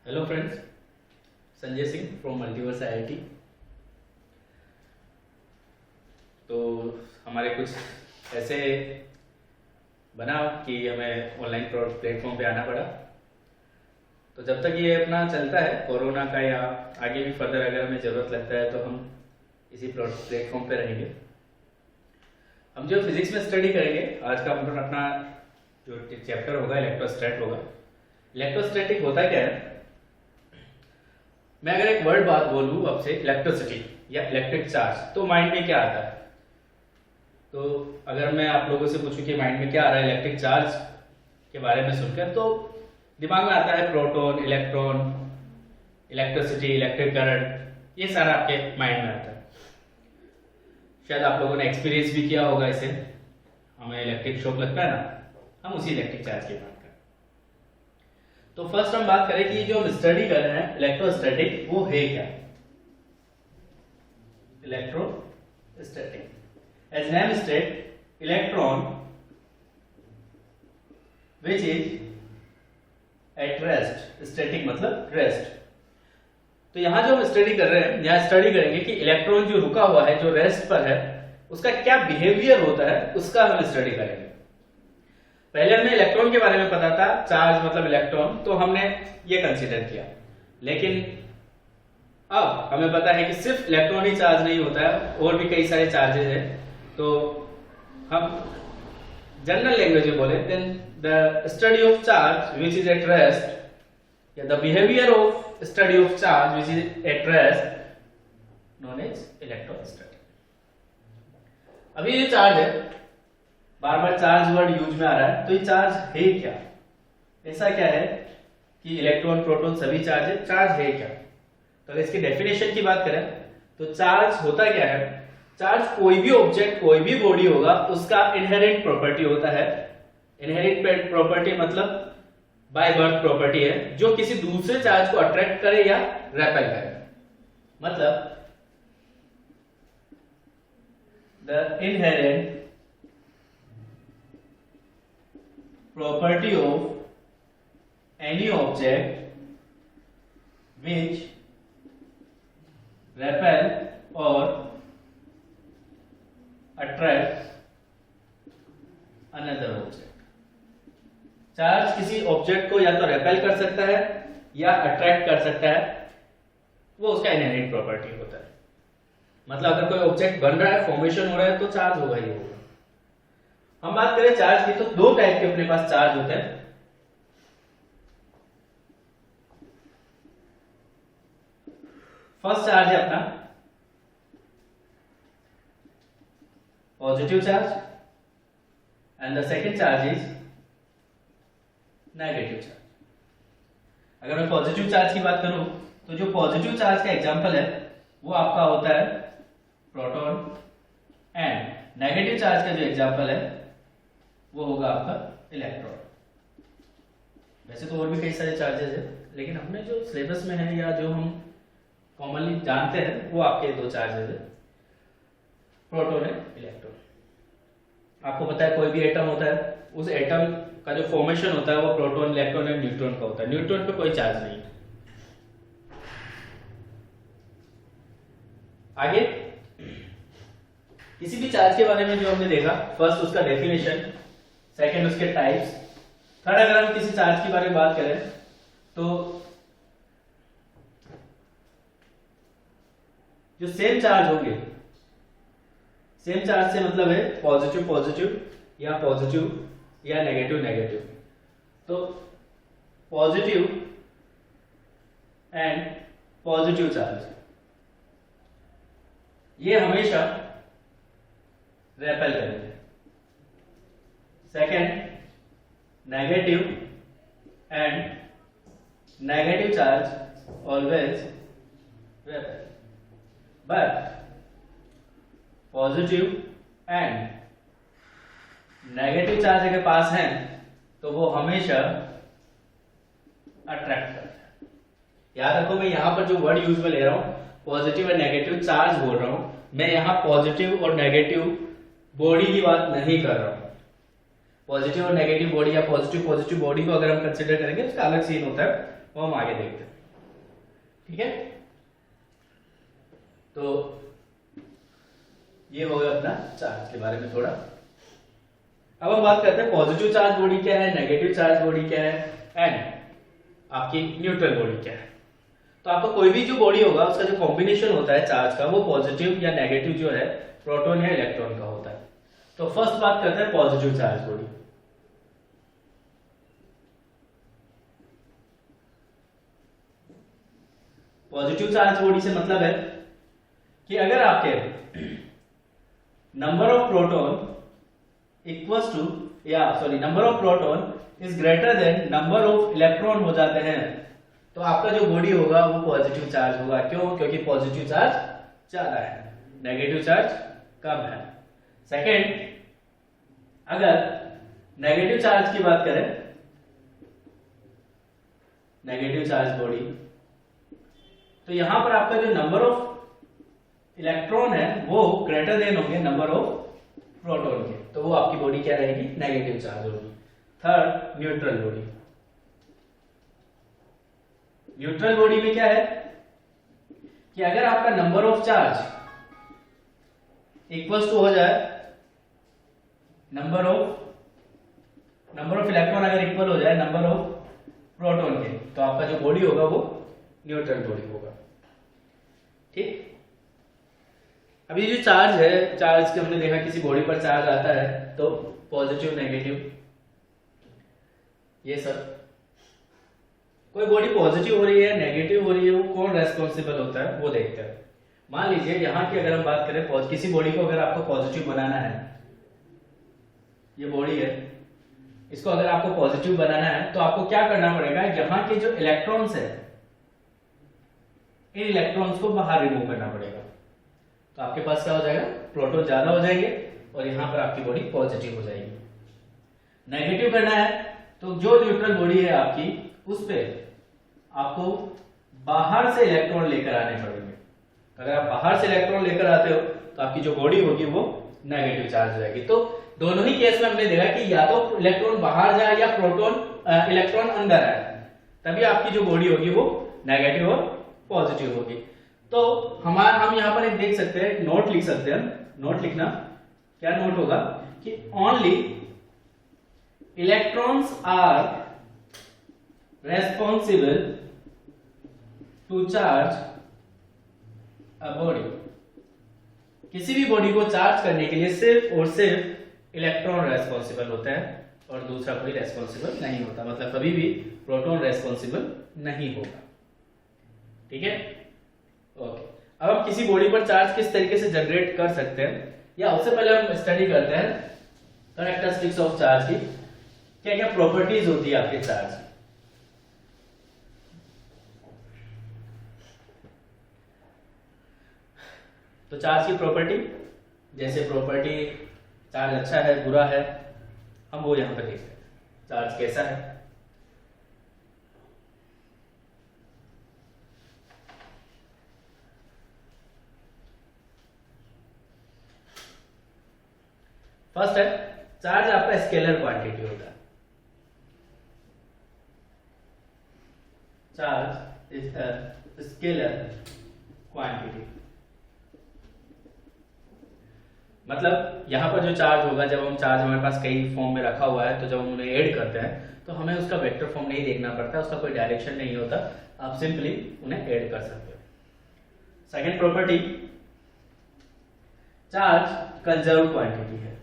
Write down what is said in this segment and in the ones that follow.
Hello friends, Sanjay Singh from multiverse IIT. तो हमारे कुछ ऐसे बना कि हमें ऑनलाइन प्लेटफॉर्म पे आना पड़ा। तो जब तक ये अपना चलता है कोरोना का, या आगे भी फर्दर अगर हमें ज़रूरत लगता है तो हम इसी प्लेटफॉर्म पे रहेंगे। हम जो फिजिक्स में स्टडी करेंगे आज का अपना जो चैप्टर होगा इलेक्ट्रोस्टैट होगा। इलेक्ट्रोस्टैटिक होता क्या है? मैं अगर एक वर्ड बात बोलूं आपसे, इलेक्ट्रिसिटी या इलेक्ट्रिक चार्ज, तो माइंड में क्या आता है? तो अगर मैं आप लोगों से पूछूं कि माइंड में क्या आ रहा है इलेक्ट्रिक चार्ज के बारे में सुनकर, तो दिमाग में आता है proton, electron, electricity, electric current, ये सारा आपके माइंड में आता है। शायद आप लोगों ने एक्सपीरियंस भी किया होगा इसे। हमें इलेक्ट्रिक शॉक लगता है ना, हम उसी इलेक्ट्रिक चार्ज की बात करें। तो फर्स्ट हम बात करें कि जो हम स्टडी कर रहे हैं इलेक्ट्रोस्टैटिक, वो है क्या? Electrostatic, as name state, electron which is at rest. Static मतलब रेस्ट। तो यहां जो हम स्टडी कर रहे हैं, यहां स्टडी करेंगे कि इलेक्ट्रॉन जो रुका हुआ है, जो रेस्ट पर है, उसका क्या बिहेवियर होता है, उसका हम स्टडी करेंगे। पहले हमें इलेक्ट्रॉन के बारे में पता था, चार्ज मतलब इलेक्ट्रॉन, तो हमने ये कंसीडर किया। लेकिन अब हमें पता है कि सिर्फ इलेक्ट्रॉन ही चार्ज नहीं होता है, और भी कई सारे चार्जेस हैं। तो हम जनरल लैंग्वेज में बोले, then the study of charge which is at rest, या the behaviour of study of charge which is at rest known as electrostatic. अभी ये चार्ज है, बार बार चार्ज वर्ड यूज में आ रहा है, तो ये चार्ज है क्या? ऐसा क्या है कि इलेक्ट्रॉन, प्रोटॉन सभी चार्ज है, चार्ज है क्या? तो अगर इसकी डेफिनेशन की बात करें तो चार्ज होता क्या है? चार्ज कोई भी ऑब्जेक्ट, कोई भी बॉडी होगा, उसका इनहेरेंट प्रॉपर्टी होता है। इनहेरेंट प्रॉपर्टी मतलब बाय बर्थ प्रॉपर्टी है, जो किसी दूसरे चार्ज को अट्रैक्ट करे या रेपेल करे। मतलब the inherent property of any object which repel or attract another object। Charge किसी ऑब्जेक्ट को या तो रेपेल कर सकता है या अट्रैक्ट कर सकता है, वो उसका इनहेरेंट प्रॉपर्टी होता है। मतलब अगर कोई ऑब्जेक्ट बन रहा है, फॉर्मेशन हो रहा है, तो चार्ज होगा ही होगा। हम बात करें चार्ज की, तो दो टाइप के अपने पास चार्ज होते हैं। फर्स्ट चार्ज है अपना positive charge, and the second charge is negative charge. अगर मैं पॉजिटिव चार्ज की बात करूं, तो जो पॉजिटिव चार्ज का एग्जांपल है वो आपका होता है प्रोटॉन, एंड नेगेटिव चार्ज का जो एग्जांपल है वो होगा आपका इलेक्ट्रॉन। वैसे तो और भी कई सारे चार्जेस हैं, लेकिन हमने जो सिलेबस में है या जो हम कॉमनली जानते हैं वो आपके दो चार्जेस है, प्रोटॉन एंड इलेक्ट्रॉन। आपको पता है कोई भी एटम होता है, उस एटम का जो फॉर्मेशन होता है वो प्रोटॉन, इलेक्ट्रॉन एंड न्यूट्रॉन का होता है। न्यूट्रॉन पे कोई चार्ज नहीं है। आगे किसी भी चार्ज के बारे में जो हमने देखा, फर्स्ट उसका डेफिनेशन, सेकेंड उसके टाइप्स, थर्ड अगर हम किसी चार्ज के बारे में बात करें तो जो सेम चार्ज होंगे, सेम चार्ज से मतलब है पॉजिटिव पॉजिटिव या नेगेटिव नेगेटिव। तो पॉजिटिव एंड पॉजिटिव चार्ज ये हमेशा रेपेल करेंगे। Second negative and negative charge always repel, but positive and negative charge अगर पास हैं तो वो हमेशा अट्रैक्ट करता है। याद रखो, मैं यहां पर जो वर्ड यूज में ले रहा हूं, पॉजिटिव एंड नेगेटिव चार्ज बोल रहा हूं, मैं यहां पॉजिटिव और नेगेटिव बॉडी की बात नहीं कर रहा हूं। पॉजिटिव और नेगेटिव बॉडी या पॉजिटिव बॉडी को अगर हम कंसिडर करेंगे उसका अलग सीन होता है, वो हम आगे देखते हैं। ठीक है, तो ये हो गया अपना चार्ज के बारे में थोड़ा। अब हम बात करते हैं पॉजिटिव चार्ज बॉडी क्या है, नेगेटिव चार्ज बॉडी क्या है, एंड आपकी न्यूट्रल बॉडी क्या है। तो आपका कोई भी जो बॉडी होगा उसका जो कॉम्बिनेशन होता है चार्ज का, वो पॉजिटिव या नेगेटिव जो है प्रोटॉन या इलेक्ट्रॉन का होता है। तो फर्स्ट बात करते हैं positive charge body. Positive charge body से मतलब है कि अगर आपके number of proton equals to number of proton is greater than number of electron हो जाते हैं, तो आपका जो बॉडी होगा वो पॉजिटिव चार्ज होगा। क्यों? क्योंकि पॉजिटिव चार्ज ज्यादा है, नेगेटिव चार्ज कम है। सेकेंड, अगर नेगेटिव चार्ज की बात करें, नेगेटिव चार्ज बॉडी, तो यहां पर आपका जो नंबर ऑफ इलेक्ट्रॉन है वो ग्रेटर देन होंगे नंबर ऑफ प्रोटॉन के, तो वो आपकी बॉडी क्या रहेगी? नेगेटिव चार्ज होगी। Third, neutral body. Neutral body में क्या है कि अगर आपका number of charge equals to हो जाए नंबर ऑफ इलेक्ट्रॉन अगर इक्वल हो जाए नंबर ऑफ प्रोटॉन के, तो आपका जो बॉडी होगा वो न्यूट्रल बॉडी होगा। ठीक, अब ये जो चार्ज है, चार्ज के हमने देखा किसी बॉडी पर चार्ज आता है तो पॉजिटिव नेगेटिव, ये सब कोई बॉडी पॉजिटिव हो रही है नेगेटिव हो रही है, वो कौन रेस्पॉन्सिबल होता है वो देखते हैं। मान लीजिए यहाँ की अगर हम बात करें, किसी बॉडी को अगर आपको पॉजिटिव बनाना है, ये बॉडी है, इसको अगर आपको पॉजिटिव बनाना है तो आपको क्या करना पड़ेगा? यहाँ के जो इलेक्ट्रॉन्स है, इन इलेक्ट्रॉन्स को बाहर रिमूव करना पड़ेगा, तो आपके पास क्या हो जाएगा? प्रोटॉन ज्यादा हो जाएंगे और यहाँ पर आपकी बॉडी पॉजिटिव हो जाएगी। नेगेटिव करना है तो जो न्यूट्रल बॉडी है आपकी, उस पे आपको बाहर से इलेक्ट्रॉन लेकर आने पड़ेंगे। अगर आप बाहर से इलेक्ट्रॉन लेकर आते हो तो आपकी जो बॉडी होगी वो नेगेटिव चार्ज हो जाएगी। तो दोनों ही केस में हमने देखा कि या तो इलेक्ट्रॉन बाहर जाए या इलेक्ट्रॉन अंदर आए, तभी आपकी जो बॉडी होगी वो नेगेटिव और पॉजिटिव होगी। तो हम यहाँ पर एक देख सकते हैं, नोट लिख सकते हैं। नोट लिखना, क्या नोट होगा कि only electrons are responsible to charge a body। किसी भी बॉडी को चार्ज करने के लिए सिर्फ और सिर्फ इलेक्ट्रॉन रेस्पॉन्सिबल होता है और दूसरा कोई रेस्पॉन्सिबल नहीं होता, मतलब कभी भी प्रोटॉन रेस्पॉन्सिबल नहीं होगा। ठीक है, ओके। अब हम किसी बॉडी पर चार्ज किस तरीके से जनरेट कर सकते हैं, या उससे पहले हम स्टडी करते हैं कैरेक्टरिस्टिक्स ऑफ चार्ज की, क्या क्या प्रॉपर्टीज होती है आपके चार्ज की। तो चार्ज की प्रॉपर्टी, जैसे प्रॉपर्टी चार्ज अच्छा है बुरा है, हम वो यहां पर देखते हैं। चार्ज कैसा है, फर्स्ट है चार्ज आपका स्केलर क्वांटिटी होता है। Charge is a scalar quantity, मतलब यहां पर जो चार्ज होगा, जब हम चार्ज हमारे पास कई फॉर्म में रखा हुआ है, तो जब हम उन्हें ऐड करते हैं तो हमें उसका वेक्टर फॉर्म नहीं देखना पड़ता, उसका कोई डायरेक्शन नहीं होता, आप सिंपली उन्हें ऐड कर सकते हो। Second property, charge conserve quantity है।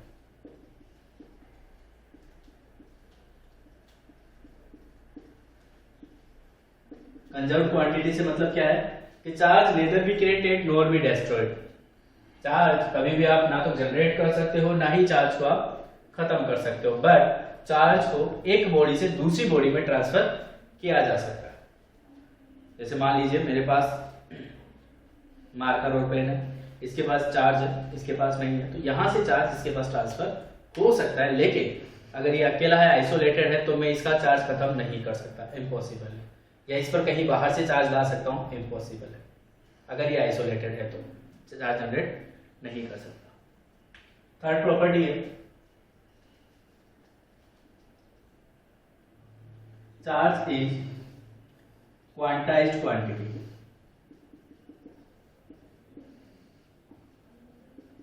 कंजर्व क्वांटिटी से मतलब क्या है कि charge nether be created nor be destroyed. Charge कभी भी आप ना तो जनरेट कर सकते हो, ना ही चार्ज को आप खत्म कर सकते हो, बट चार्ज को एक बॉडी से दूसरी बॉडी में ट्रांसफर किया जा सकता है। जैसे मान लीजिए मेरे पास मार्कर और पेन है, इसके पास चार्ज है, इसके पास नहीं है, तो यहां से चार्ज इसके पास ट्रांसफर हो सकता है, लेकिन अगर ये अकेला है, आइसोलेटेड है, तो मैं इसका चार्ज खत्म नहीं कर सकता, इम्पॉसिबल है। या इस पर कहीं बाहर से चार्ज ला सकता हूं, इम्पॉसिबल है। अगर ये आइसोलेटेड है तो चार्ज जनरेट नहीं कर सकता। थर्ड प्रॉपर्टी है charge is quantized quantity.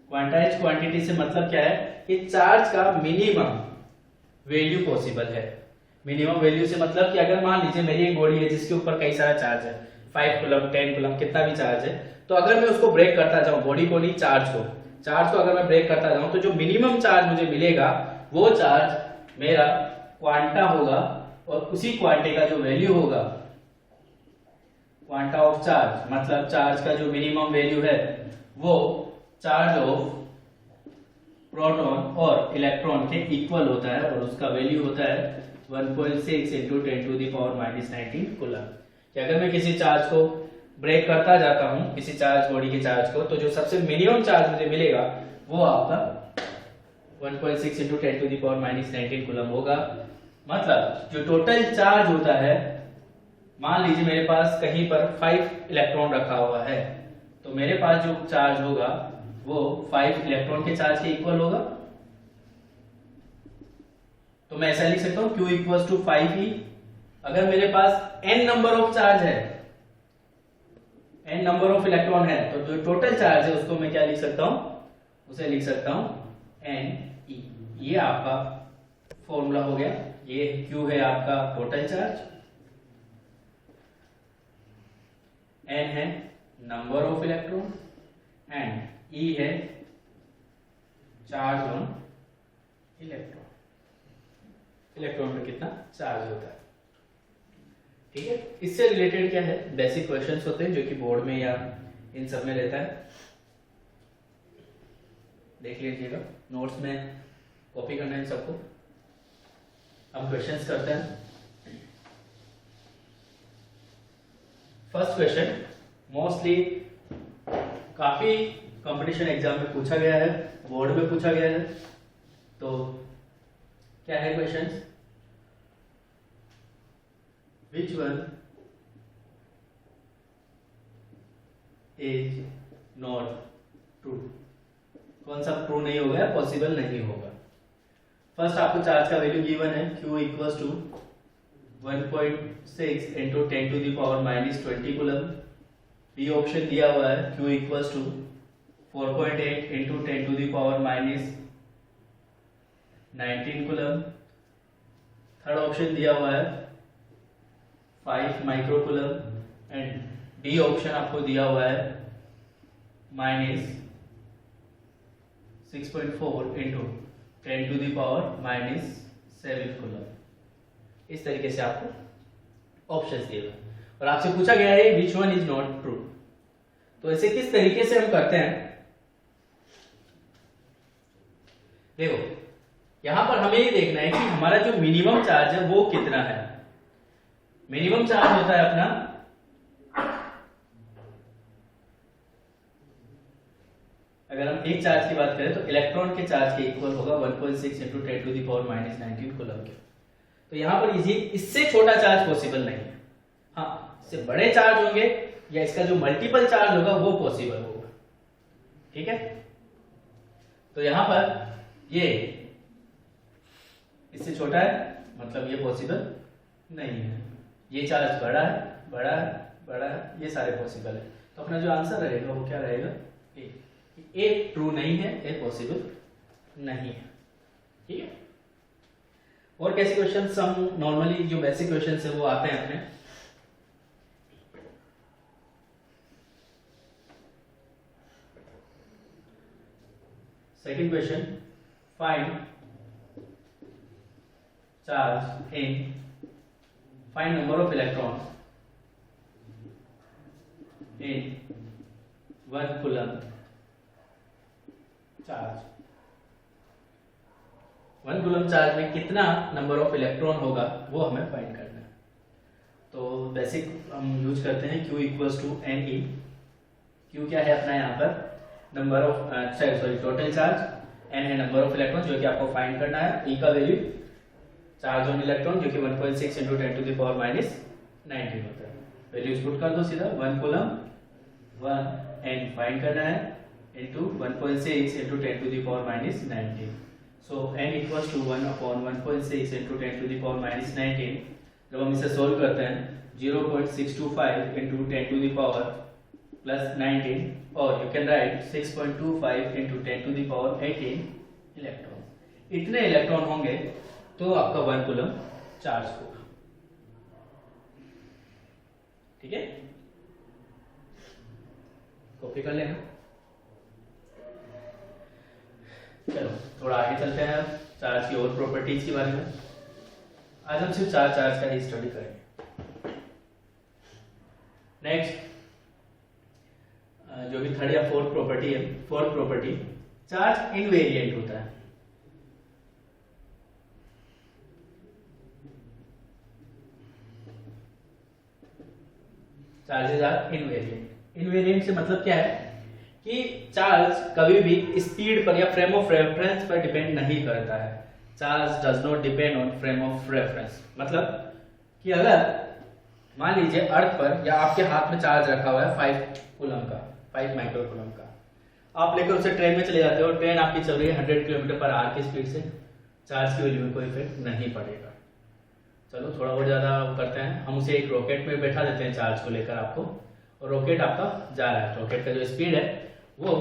Quantize quantity से मतलब क्या है कि चार्ज का मिनिमम वैल्यू पॉसिबल है। मिनिमम वैल्यू से मतलब कि अगर मान लीजिए मेरी एक बॉडी है जिसके ऊपर कई सारा चार्ज है, 5 कूलम 10 कूलम कितना भी चार्ज है, तो अगर मैं उसको ब्रेक करता जाऊं, बॉडी को नहीं चार्ज को अगर मैं ब्रेक करता जाऊं तो जो मिनिमम चार्ज मुझे मिलेगा वो चार्ज मेरा क्वांटा होगा, और उसी क्वांटे का जो वैल्यू होगा, क्वांटा ऑफ चार्ज मतलब चार्ज का जो मिनिमम वैल्यू है वो चार्ज ऑफ प्रोटॉन और इलेक्ट्रॉन के इक्वल होता है, और उसका वैल्यू होता है 1.6 into 10 to the power minus 19 coulomb. कि अगर मैं किसी चार्ज को ब्रेक करता जाता हूं, किसी चार्ज बॉडी के चार्ज को, तो जो सबसे मिनिमम चार्ज मुझे मिलेगा वो आपका 1.6 into 10 to the power minus 19 coulomb होगा। मतलब जो टोटल चार्ज होता है, मान लीजिए मेरे पास कहीं पर 5 इलेक्ट्रॉन रखा हुआ है, तो मेरे पास जो चार्ज होगा वो 5 इलेक्ट्रॉन के चार्ज के इक्वल होगा। तो मैं ऐसा लिख सकता हूं Q इक्वल्स टू 5e। अगर मेरे पास n नंबर ऑफ चार्ज है, n नंबर ऑफ इलेक्ट्रॉन है, तो जो टोटल चार्ज है उसको मैं क्या लिख सकता हूं, उसे लिख सकता हूं Ne। ये आपका फॉर्मूला हो गया। ये Q है आपका टोटल चार्ज, n है number of electron, and E है चार्ज ऑन इलेक्ट्रॉन, इलेक्ट्रॉन में कितना चार्ज होता है। ठीक है, इससे रिलेटेड क्या है, बेसिक क्वेश्चंस होते हैं जो कि बोर्ड में या इन सब में रहता है, देख लीजिएगा। नोट्स में कॉपी करना है सबको। अब क्वेश्चंस करते हैं। फर्स्ट क्वेश्चन मोस्टली काफी कंपटीशन एग्जाम में पूछा गया है, बोर्ड में पूछा गया है। तो क्या है question, which one is not true, कौन सा ट्रू नहीं होगा, पॉसिबल नहीं होगा। फर्स्ट आपको चार्ज का वैल्यू गिवन है, Q equals to 1.6 into 10 to the power minus 20 coulomb. B option दिया हुआ है Q equals to 4.8 into 10 to the power minus 19 coulomb. Third option दिया हुआ है 5 micro coulomb, and D option आपको दिया हुआ है minus 6.4 into 10 to the power minus 7 coulomb. इस तरीके से आपको ऑप्शंस दिए हुए और आपसे पूछा गया है which one is not true. तो ऐसे किस तरीके से हम करते हैं, देखो यहां पर हमें ये देखना है कि हमारा जो मिनिमम चार्ज है वो कितना है। मिनिमम चार्ज होता है अपना अगर हम एक चार्ज की बात करें तो इलेक्ट्रॉन के चार्ज के इक्वल होगा 1.6 into 10 to the power minus 19 coulomb के। तो यहां पर इससे छोटा चार्ज पॉसिबल नहीं है। हाँ, इससे बड़े चार्ज होंगे या इसका जो मल्टीपल चार्ज होगा वो पॉसिबल होगा। ठीक है, तो यहां पर ये इससे छोटा है मतलब ये पॉसिबल नहीं है। ये चार्ज बड़ा है, बड़ा है, बड़ा है, ये सारे पॉसिबल है। तो अपना जो आंसर रहेगा वो क्या रहेगा, ए ट्रू नहीं है, ए पॉसिबल नहीं है। ठीक है, और कैसे क्वेश्चन हम नॉर्मली जो बेसिक क्वेश्चन है वो आते हैं अपने। Second question, find charge in find number of electrons in 1 coulomb charge. 1 coulomb charge में कितना नंबर ऑफ इलेक्ट्रॉन होगा वो हमें फाइंड करना है। तो बेसिक हम यूज करते हैं Q equals to Ne। Q क्या है अपना यहाँ पर number of sorry total charge, N है नंबर ऑफ इलेक्ट्रॉन जो कि आपको फाइंड करना है। E का वैल्यू चार्ज ऑन इलेक्ट्रॉन जो कि 1.6 into 10 to the power minus 19 होता है। वैल्यूज पुट कर दो सीधा, 1 कूलम 1 N फाइंड करना है into 1.6 into 10 to the power minus 19। So N equals to 1 upon 1.6 into 10 to the power minus 19। जब हम इसे सोल्व करते हैं 0.625 into 10 to the power plus 19 or you can write 6.25 into 10 to the power 18 electron. इतने electron होंगे तो आपका 1 coulomb charge होगा। ठीक है, कॉपी कर लेना। चलो थोड़ा आगे चलते हैं अब चार्ज की और प्रॉपर्टीज के बारे में। आज हम सिर्फ चार्ज का ही स्टडी करेंगे। नेक्स्ट जो भी थर्ड या फोर्थ प्रॉपर्टी है, फोर्थ प्रॉपर्टी, चार्ज इनवेरिएंट होता है। Charges are invariant. इनवेरिएंट से मतलब क्या है कि चार्ज कभी भी स्पीड पर या फ्रेम ऑफ रेफरेंस पर डिपेंड नहीं करता है। Charge does not depend on frame of reference. मतलब कि अगर मान लीजिए अर्थ पर या आपके हाथ में चार्ज रखा हुआ है 5 कूलम का, 5 माइक्रो कूलम का, आप लेकर उसे ट्रेन में चले जाते हो, ट्रेन आपकी चल रही है 100 किलोमीटर पर आवर की स्पीड से, चार्ज की वैल्यू में कोई इफेक्ट नहीं पड़ेगा। चलो थोड़ा और ज्यादा करते हैं, हम उसे एक रॉकेट में बैठा देते हैं चार्ज को लेकर आपको, और रॉकेट आपका जा रहा है। रॉकेट का जो स्पीड है वो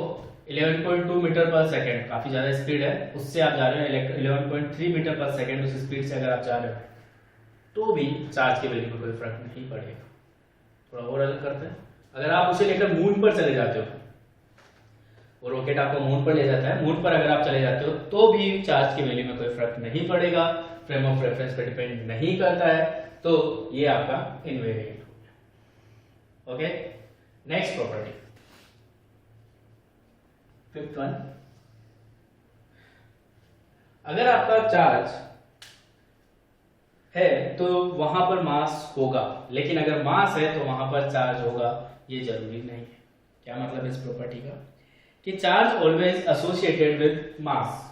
11.2 मीटर पर सेकेंड, काफी ज्यादा स्पीड है, उससे आप जा रहे हो 11.3 मीटर पर सेकेंड, उस स्पीड से अगर आप जा रहे हो तो भी चार्ज की वैल्यू में कोई फर्क नहीं पड़ेगा। थोड़ा और अलग करते हैं, अगर आप उसे लेकर मून पर चले जाते हो, वो रॉकेट आपको मून पर ले जाता है, मून पर अगर आप चले जाते हो तो भी चार्ज की वैल्यू में कोई फर्क नहीं पड़ेगा, फ्रेम ऑफ रेफरेंस पर डिपेंड नहीं करता है, तो ये आपका इनवेरिएंट हो गया। Okay, next property, fifth one, अगर आपका चार्ज है तो वहां पर मास होगा, लेकिन अगर मास है तो वहां पर चार्ज होगा, ये जरूरी नहीं है। क्या मतलब इस प्रॉपर्टी का कि charge always associated with mass.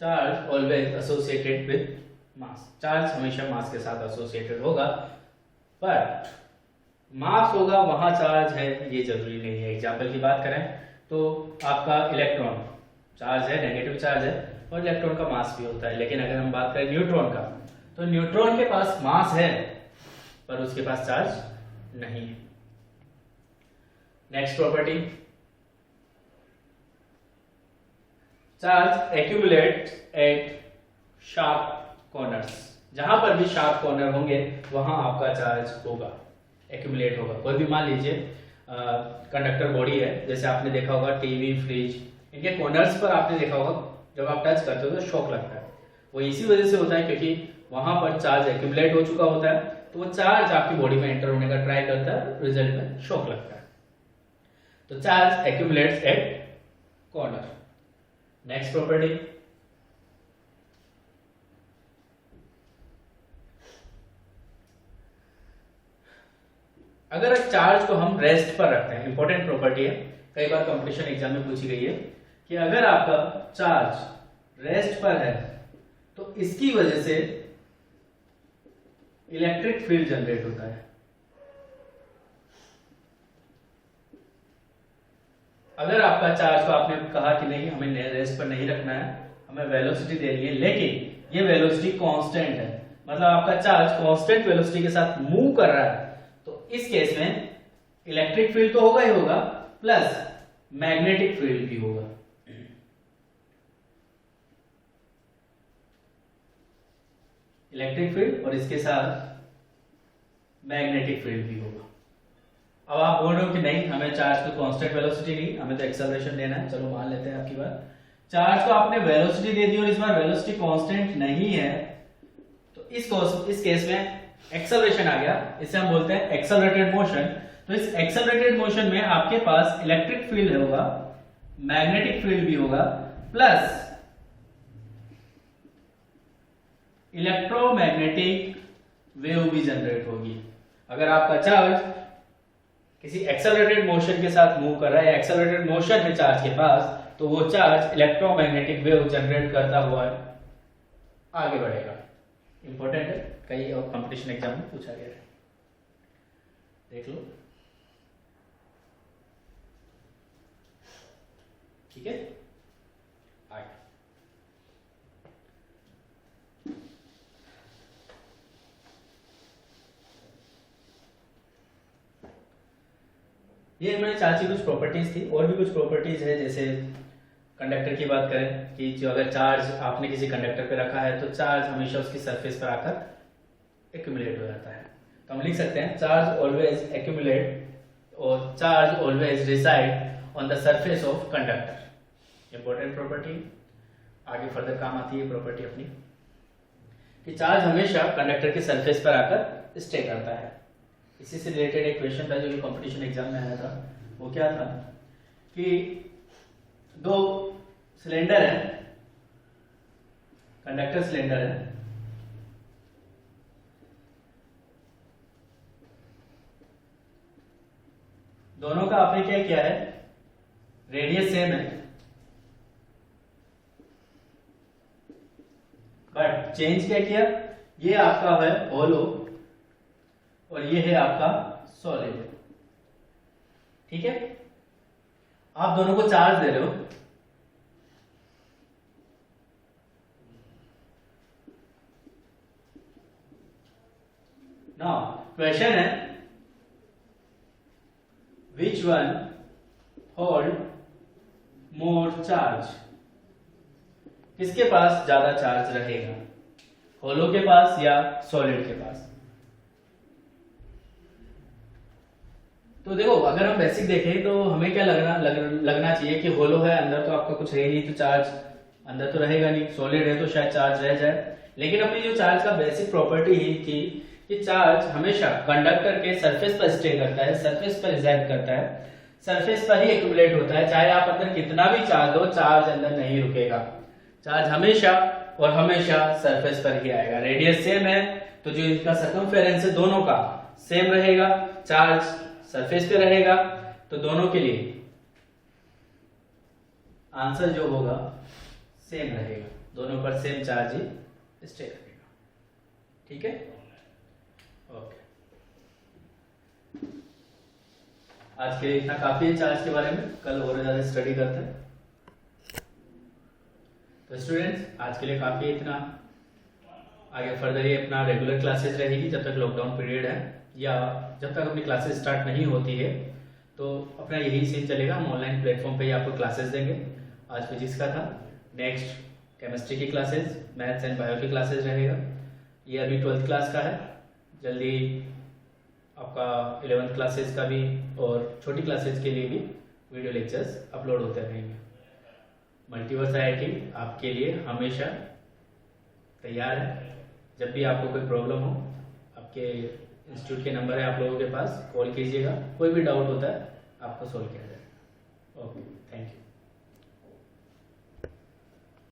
Charge always associated with mass, charge हमेशा मास के साथ एसोसिएटेड होगा, पर मास होगा वहां चार्ज है ये जरूरी नहीं है। एग्जाम्पल की बात करें तो आपका इलेक्ट्रॉन चार्ज है, नेगेटिव चार्ज है, और इलेक्ट्रॉन का मास भी होता है, लेकिन अगर हम बात करें न्यूट्रॉन का, तो न्यूट्रॉन के पास मास है पर उसके पास चार्ज नहीं है। Next property, charge accumulates at sharp corners. जहां पर भी शार्प कॉर्नर होंगे वहां आपका चार्ज होगा, एक्यूमुलेट होगा। कोई भी मान लीजिए कंडक्टर बॉडी है, जैसे आपने देखा होगा टीवी, फ्रिज, इनके कॉर्नर्स पर आपने देखा होगा जब आप टच करते हो तो शॉक लगता है। वो इसी वजह से होता है क्योंकि वहां पर चार्ज एक्यूमुलेट हो चुका होता है, तो वो चार्ज आपकी बॉडी में एंटर होने का ट्राई करता है, रिजल्ट में शॉक लगता है। तो charge accumulates at corner. Next property, अगर चार्ज को हम रेस्ट पर रखते हैं, इंपॉर्टेंट प्रॉपर्टी है, कई बार कंपटीशन एग्जाम में पूछी गई है कि अगर आपका चार्ज रेस्ट पर है तो इसकी वजह से इलेक्ट्रिक फील्ड जनरेट होता है। अगर आपका चार्ज को आपने कहा कि नहीं हमें रेस्ट पर नहीं रखना है, हमें वेलोसिटी देनी है, लेकिन ये वेलोसिटी कांस्टेंट है, मतलब आपका चार्ज कांस्टेंट वेलोसिटी के साथ मूव कर रहा है, तो इस केस में इलेक्ट्रिक फील्ड तो होगा ही होगा, प्लस मैग्नेटिक फील्ड भी होगा। इलेक्ट्रिक फील्ड और इसके साथ मैग्नेटिक फील्ड भी होगा। अब आप बोल रहे हो कि नहीं हमें चार्ज को कांस्टेंट वेलोसिटी नहीं, हमें तो एक्सेलरेशन देना है। चलो मान लेते हैं आपकी बात, चार्ज को आपने वेलोसिटी दे दी और इस बार वेलोसिटी कांस्टेंट नहीं है, तो इस केस में एक्सेलरेशन आ गया, इसे हम बोलते हैं एक्सेलरेटेड मोशन। तो इस एक्सेलरेटेड मोशन में आपके पास इलेक्ट्रिक फील्ड होगा, मैग्नेटिक फील्ड भी होगा, प्लस इलेक्ट्रोमैग्नेटिक वेव भी जनरेट होगी। अगर आपका चार्ज किसी एक्सेलरेटेड मोशन के साथ मूव कर रहा है, एक्सेलरेटेड मोशन है चार्ज के पास, तो वो चार्ज इलेक्ट्रोमैग्नेटिक वेव जनरेट करता हुआ आगे बढ़ेगा। इंपॉर्टेंट है, कई और कंपटीशन एग्जाम में पूछा गया है, देख लो। ठीक है, ये मैंने चार कुछ प्रॉपर्टीज थी, और भी कुछ प्रॉपर्टीज है। जैसे कंडक्टर की बात करें कि जो अगर चार्ज आपने किसी कंडक्टर पे रखा है तो चार्ज हमेशा उसकी सरफेस पर आकर एक्यूमुलेट हो जाता है। तो हम लिख सकते हैं चार्ज ऑलवेज एक्यूमुलेट और charge always reside on the surface of conductor. Important property, आगे फर्दर काम आती है प्रॉपर्टी अपनी, कि चार्ज हमेशा कंडक्टर की सरफेस पर आकर स्टे करता है। इसी से रिलेटेड एक क्वेश्चन था जो कंपटीशन एग्जाम में आया था। वो क्या था कि दो सिलेंडर है, कंडक्टर सिलेंडर है, दोनों का आपने क्या किया है, रेडियस सेम है, बट चेंज क्या किया, ये आपका है होलो और ये है आपका सॉलिड। ठीक है, आप दोनों को चार्ज दे रहे हो, नाउ क्वेश्चन है which one hold more charge, किसके पास ज्यादा चार्ज रहेगा, होलो के पास या सॉलिड के पास। तो देखो अगर हम बेसिक देखें तो हमें क्या लगना चाहिए कि होलो है, अंदर तो आपका कुछ है नहीं तो चार्ज अंदर तो रहेगा नहीं, सॉलिड है तो शायद चार्ज रह जाए। लेकिन अपनी जो चार्ज का बेसिक प्रॉपर्टी ही थी कि चार्ज हमेशा कंडक्टर के सरफेस पर स्टे करता है, सरफेस पर रिजाइड करता है, सरफेस पर ही एक्यूमुलेट होता है। चाहे आप अंदर कितना भी चार्ज हो, चार्ज अंदर नहीं रुकेगा, चार्ज हमेशा और हमेशा सरफेस पर ही आएगा। रेडियस सेम है तो जो इनका सर्कमफेरेंस है दोनों का सेम रहेगा, चार्ज सरफेस पे रहेगा, तो दोनों के लिए आंसर जो होगा सेम रहेगा, दोनों पर सेम चार्ज ही स्टे करेगा। ठीक है, ओके। आज के लिए इतना काफी है चार्ज के बारे में, कल और ज्यादा स्टडी करते हैं। तो स्टूडेंट्स आज के लिए काफी है इतना, आगे फर्दर ये अपना रेगुलर क्लासेस रहेगी जब तक लॉकडाउन पीरियड है, या जब तक अपनी क्लासेस स्टार्ट नहीं होती है तो अपना यही सीन चलेगा। हम ऑनलाइन प्लेटफॉर्म पे ही आपको क्लासेस देंगे। आज फिजिक्स का था, नेक्स्ट केमिस्ट्री की क्लासेस, मैथ्स एंड बायो की क्लासेस रहेगा। ये अभी 12th क्लास का है, जल्दी आपका 11th क्लासेस का भी और छोटी क्लासेस के लिए भी वीडियो लेक्चर्स अपलोड होते रहेंगे। मल्टीवर्स IIT आपके लिए हमेशा तैयार है। जब भी आपको कोई प्रॉब्लम हो, आपके इंस्टीट्यूट के नंबर है आप लोगों के पास, कॉल कीजिएगा, कोई भी डाउट होता है आपको सोल्व किया जाएगा। Okay, thank you.